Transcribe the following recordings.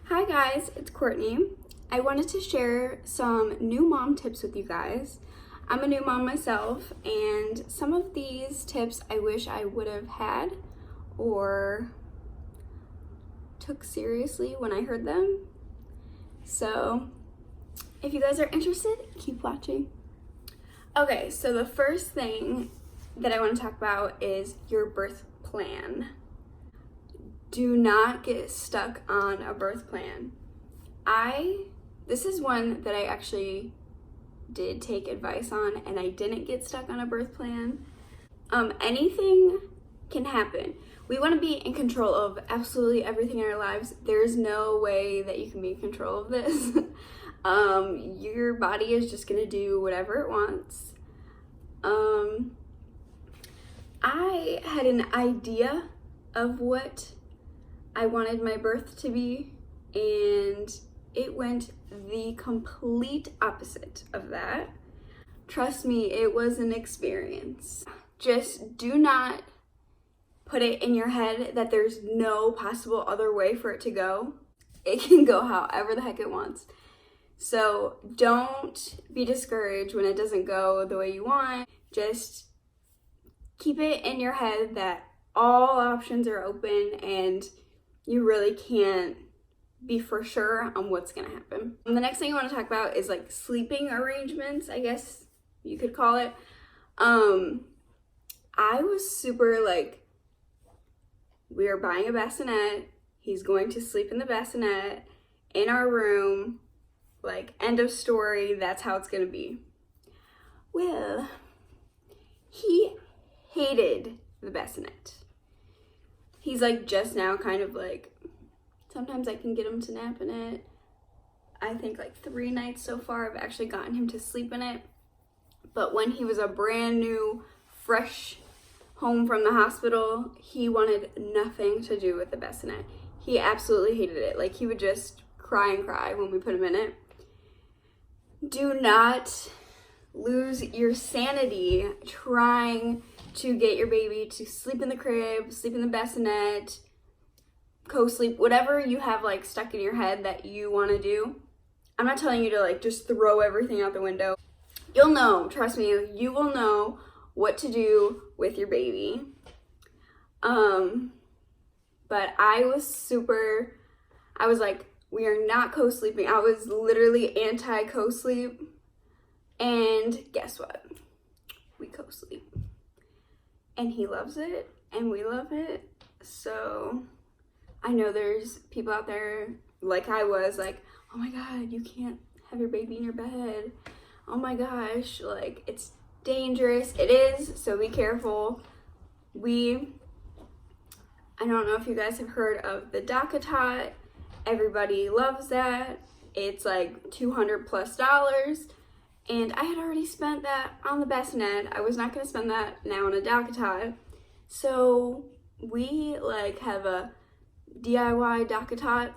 Hi guys, it's Courtney. I wanted to share some new mom tips with you guys. I'm a new mom myself, and some of these tips I wish I would have had or took seriously when I heard them. So if you guys are interested, keep watching. Okay, so the first thing that I want to talk about is your birth plan. Do not get stuck on a birth plan. This is one that I actually did take advice on, and I didn't get stuck on a birth plan. Anything can happen. We want to be in control of absolutely everything in our lives. There's no way that you can be in control of this. Your body is just gonna do whatever it wants. I had an idea of what I wanted my birth to be, and it went the complete opposite of that. Trust me, it was an experience. Just do not put it in your head that there's no possible other way for it to go. It can go however the heck it wants. So don't be discouraged when it doesn't go the way you want. Just keep it in your head that all options are open and you really can't be for sure on what's gonna happen. And the next thing I want to talk about is like sleeping arrangements, I guess you could call it. I was super like, we are buying a bassinet, he's going to sleep in the bassinet in our room, like end of story, that's how it's gonna be. Well, he hated the bassinet. He's like just now kind of like, sometimes I can get him to nap in it. I think like 3 nights so far I've actually gotten him to sleep in it. But when he was a brand new, fresh home from the hospital, he wanted nothing to do with the bassinet. He absolutely hated it. Like he would just cry and cry when we put him in it. Do not lose your sanity trying to get your baby to sleep in the crib, sleep in the bassinet, co-sleep, whatever you have like stuck in your head that you want to do. I'm not telling you to like just throw everything out the window. You'll know, trust me, you will know what to do with your baby. But I was like, we are not co-sleeping. I was literally anti-co-sleep. And guess what? We co-sleep. And he loves it, and we love it. So I know there's people out there like I was, like, oh my God, you can't have your baby in your bed. Oh my gosh, like it's dangerous. It is, so be careful. I don't know if you guys have heard of the DockATot. Everybody loves that. It's like $200+. And I had already spent that on the bassinet. I was not gonna spend that now on a DockATot. So we like have a DIY DockATot.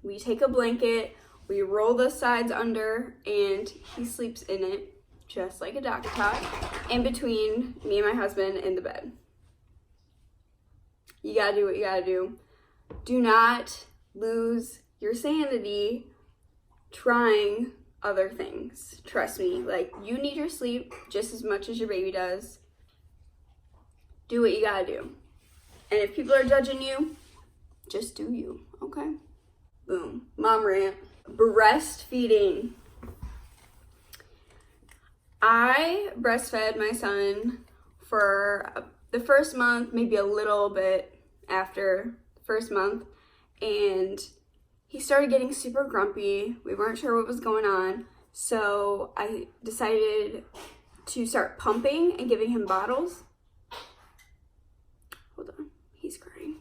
We take a blanket, we roll the sides under, and he sleeps in it just like a DockATot in between me and my husband in the bed. You gotta do what you gotta do. Do not lose your sanity trying other things. Trust me, like you need your sleep just as much as your baby does. Do what you gotta do. And if people are judging you, just do you, okay? Boom, mom rant. Breastfeeding. I breastfed my son for the first month, maybe a little bit after the first month, and he started getting super grumpy. We weren't sure what was going on, so I decided to start pumping and giving him bottles. Hold on, he's crying.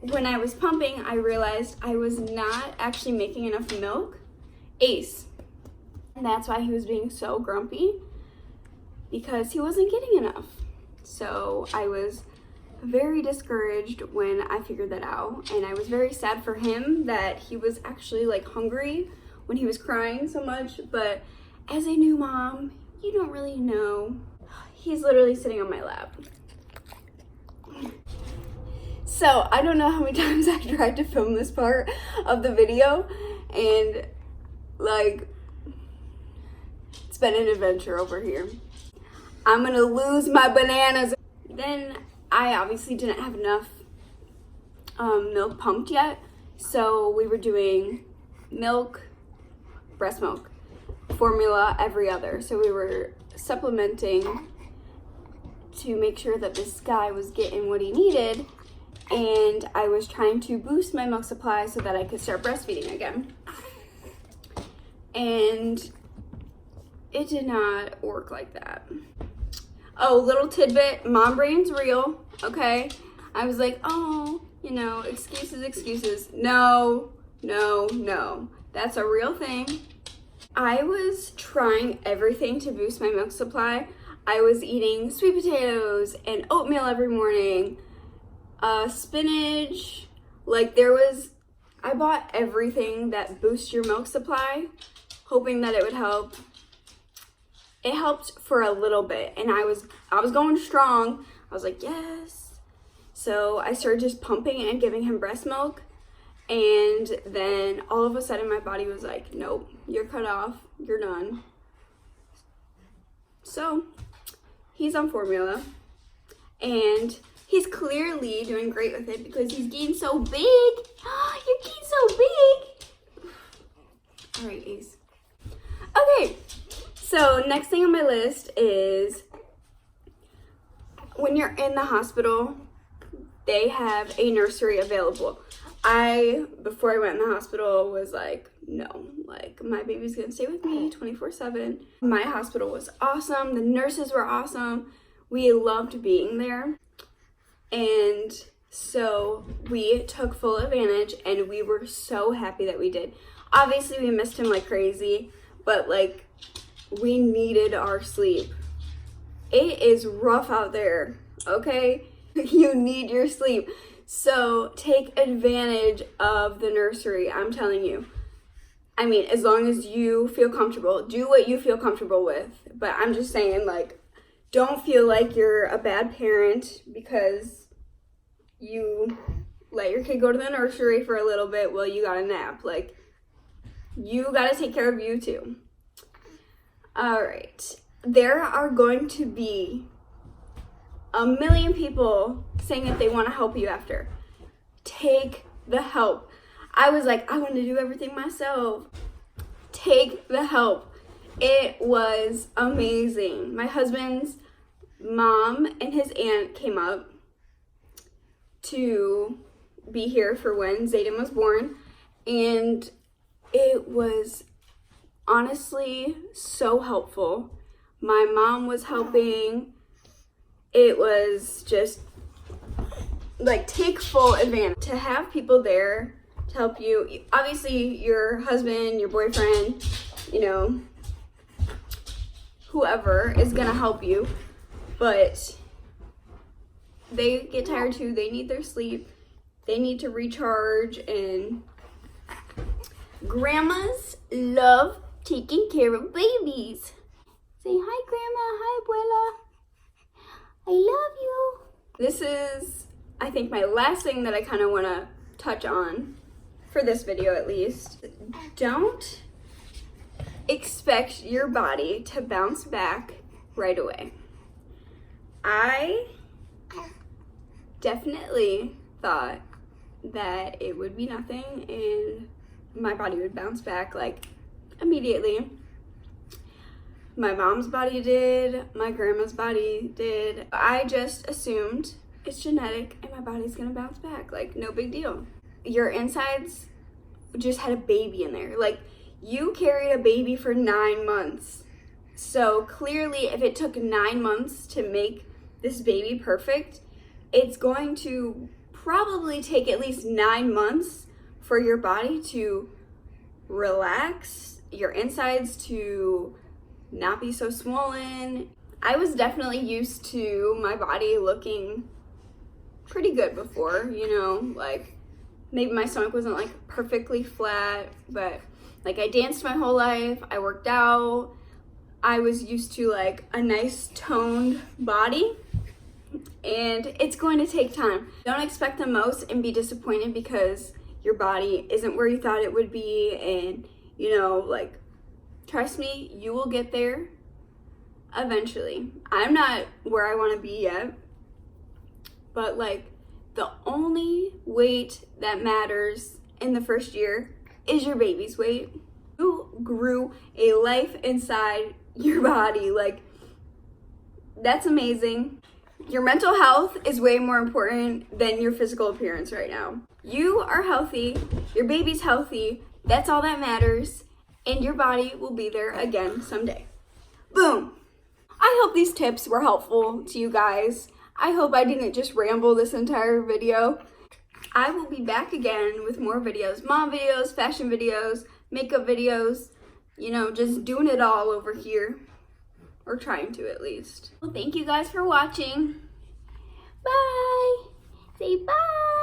When I was pumping, I realized I was not actually making enough milk. Ace. And that's why he was being so grumpy, because he wasn't getting enough. So I was very discouraged when I figured that out, and I was very sad for him that he was actually like hungry when he was crying so much. But as a new mom, you don't really know. He's literally sitting on my lap. So I don't know how many times I tried to film this part of the video, and like, it's been an adventure over here. I'm gonna lose my bananas. Then I obviously didn't have enough milk pumped yet, so we were doing milk, breast milk, formula every other. So we were supplementing to make sure that this guy was getting what he needed, and I was trying to boost my milk supply so that I could start breastfeeding again. And it did not work like that. Oh, little tidbit, mom brain's real, okay? I was like, oh, you know, excuses. No. That's a real thing. I was trying everything to boost my milk supply. I was eating sweet potatoes and oatmeal every morning, spinach, I bought everything that boosts your milk supply, hoping that it would help. It helped for a little bit, and I was going strong. I was like, yes. So I started just pumping and giving him breast milk, and then all of a sudden my body was like, nope, you're cut off, you're done. So he's on formula, and he's clearly doing great with it because he's getting so big. You're getting so big. All right, Ace. Okay, so next thing on my list is when you're in the hospital, they have a nursery available. Before I went in the hospital, was like, no, like, my baby's gonna stay with me 24/7. My hospital was awesome. The nurses were awesome. We loved being there. And so we took full advantage, and we were so happy that we did. Obviously, we missed him like crazy, but like, we needed our sleep. It is rough out there, okay? You need your sleep. So take advantage of the nursery, I'm telling you. I mean, as long as you feel comfortable, do what you feel comfortable with. But I'm just saying, like, don't feel like you're a bad parent because you let your kid go to the nursery for a little bit while you got a nap. Like, you got to take care of you too. All right. There are going to be a million people saying that they want to help you after. Take the help. I was like, I want to do everything myself. Take the help. It was amazing. My husband's mom and his aunt came up to be here for when Zayden was born, and it was honestly so helpful. My mom was helping. It was just like, take full advantage. To have people there to help you, obviously your husband, your boyfriend, you know, whoever is gonna help you, but they get tired too. They need their sleep. They need to recharge, and grandmas love taking care of babies. Say hi, Grandma. Hi, Abuela. I love you. This is, I think, my last thing that I kind of want to touch on for this video, at least. Don't expect your body to bounce back right away. I definitely thought that it would be nothing and my body would bounce back like immediately. My mom's body did, my grandma's body did. I just assumed it's genetic and my body's gonna bounce back, like, no big deal. Your insides just had a baby in there. Like, you carried a baby for 9 months. So clearly, if it took 9 months to make this baby perfect, it's going to probably take at least 9 months for your body to relax, your insides to not be so swollen. I was definitely used to my body looking pretty good before, you know, like, maybe my stomach wasn't like perfectly flat, but like, I danced my whole life, I worked out, I was used to like a nice toned body. And it's going to take time. Don't expect the most and be disappointed because your body isn't where you thought it would be. And, you know, like, trust me, you will get there eventually. I'm not where I want to be yet. But, like, the only weight that matters in the first year is your baby's weight. You grew a life inside your body. Like, that's amazing. Your mental health is way more important than your physical appearance right now. You are healthy, your baby's healthy, that's all that matters, and your body will be there again someday. Boom! I hope these tips were helpful to you guys. I hope I didn't just ramble this entire video. I will be back again with more videos, mom videos, fashion videos, makeup videos, you know, just doing it all over here. Or trying to, at least. Well, thank you guys for watching. Bye. Say bye.